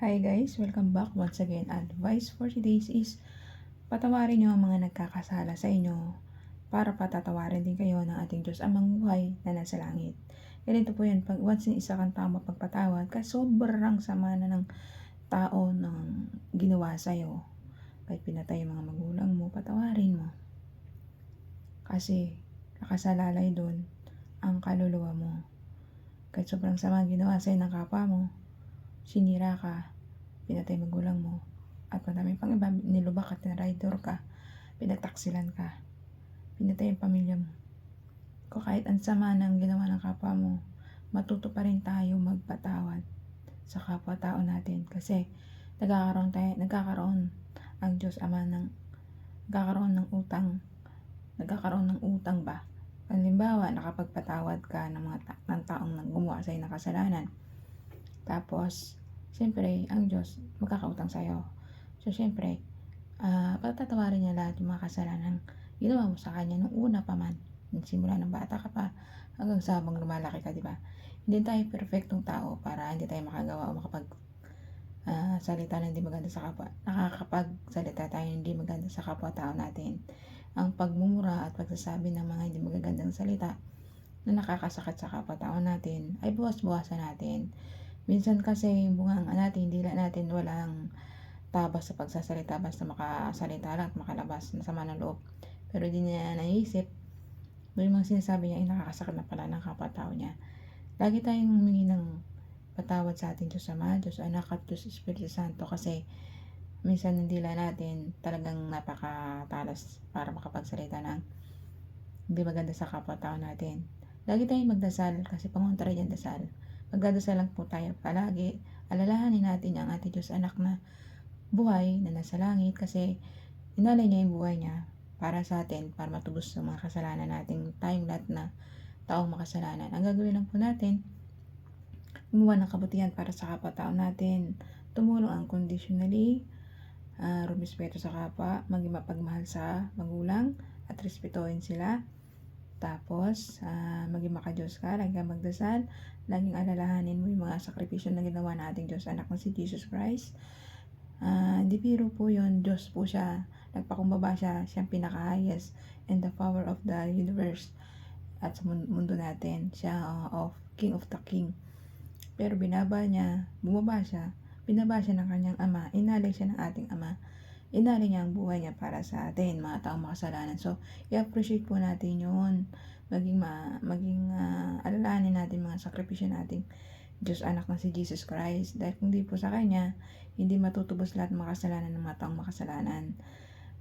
Hi guys, welcome back once again. Advice for today's is patawarin niyo ang mga nagkakasala sa inyo para patatawarin din kayo ng ating Diyos amang buhay na nasa langit. Ganito po yan, pag once na isa kang tao mapagpatawad, kasi sobrang sama na ng tao ng ginawa sa'yo. Kahit pinatay yung mga magulang mo, patawarin mo. Kasi nakasalalay doon ang kaluluwa mo. Kahit sobrang sama ang ginawa sa'yo ng kapwa mo, sinira ka, pinatay magulang mo, at madami pang iba, nilubak at na-rider ka, pinagtaksilan ka, pinatay ang pamilya mo. Kung kahit ang sama ng ginawa ng kapwa mo, matuto pa rin tayo magpatawad sa kapwa-tao natin kasi nagkakaroon ang Diyos Ama nagkakaroon ng utang ba? Halimbawa, nakapagpatawad ka ng taong gumawa sa'yo ng kasalanan. Tapos, siyempre, ang Diyos magkakautang sa'yo. So, siyempre, patatawarin niya lahat yung mga kasalanan ginawa mo sa Kanya nung una pa man. Simula ng bata ka pa, hanggang sa habang lumalaki ka, di ba? Hindi tayo perfectong tao para hindi tayo makagawa o salita na hindi maganda sa kapwa. Nakakapagsalita tayo hindi maganda sa kapwa-tao natin. Ang pagmumura at pagsasabi ng mga hindi magagandang salita na nakakasakit sa kapwa-tao natin ay buwas-buwasan natin. Minsan kasi yung bunganga natin, dila natin walang tabas sa pagsasalita, basta makasalita lang at makalabas na sama ng loob. Pero di niya naisip, yung mga sinasabi niya ay nakakasakit na pala ng kapwa-tao niya. Lagi tayong humingi ng patawad sa ating Diyos Ama, Diyos Anak at Diyos Espiritu Santo kasi minsan ng dila natin talagang napakatalas para makapagsalita ng hindi maganda sa kapwa-tao natin. Lagi tayong magdasal kasi pangontra yan dasal. Magdadasal lang po tayo palagi. Alalahanin natin ang ating Diyos Anak na buhay na nasa langit kasi inalay niya yung buhay niya para sa atin, para matubos sa mga kasalanan natin, tayong lahat na taong makasalanan. Ang gagawin lang po natin, gumawa ng kabutihan para sa kapwa-tao natin, tumulong unconditionally, rumispeto sa kapwa, maging mapagmahal sa magulang at respetuhin sila. Tapos, maging makadiyos ka, lagi kang magdasal, laging alalahanin mo yung mga sakripisyo na ginawa ng ating Diyos Anak na si Jesus Christ. Hindi biro po yun, Diyos po siya, nagpakumbaba siya, siyang pinaka-highest and the power of the universe at sa mundo natin, siya of King of the King. Pero bumaba siya ng kanyang ama, inalay siya ng ating ama, inalay niya ang buhay niya para sa atin, mga taong makasalanan. So, i-appreciate po natin yun, maging alalahanin natin mga sakripisyo nating Diyos Anak na si Jesus Christ, dahil kung di po sa Kanya, hindi matutubos lahat ng makasalanan ng mga taong makasalanan.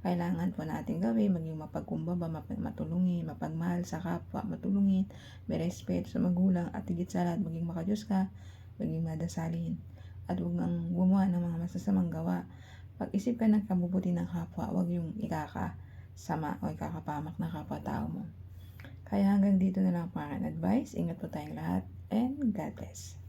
Kailangan po natin gawin, maging mapagkumbaba, matulungin, mapagmahal sa kapwa, matulungin, may respeto sa magulang, at higit sa lahat, maging makadiyos ka, maging madasalin, at huwag nang gumawa ng mga masasamang gawa. Pag-isip ka ng kabubuti ng kapwa, huwag yung ikakasama o ikakapamak ng kapwa-tao mo. Kaya hanggang dito na lang po aking advice. Ingat po tayong lahat, and God bless.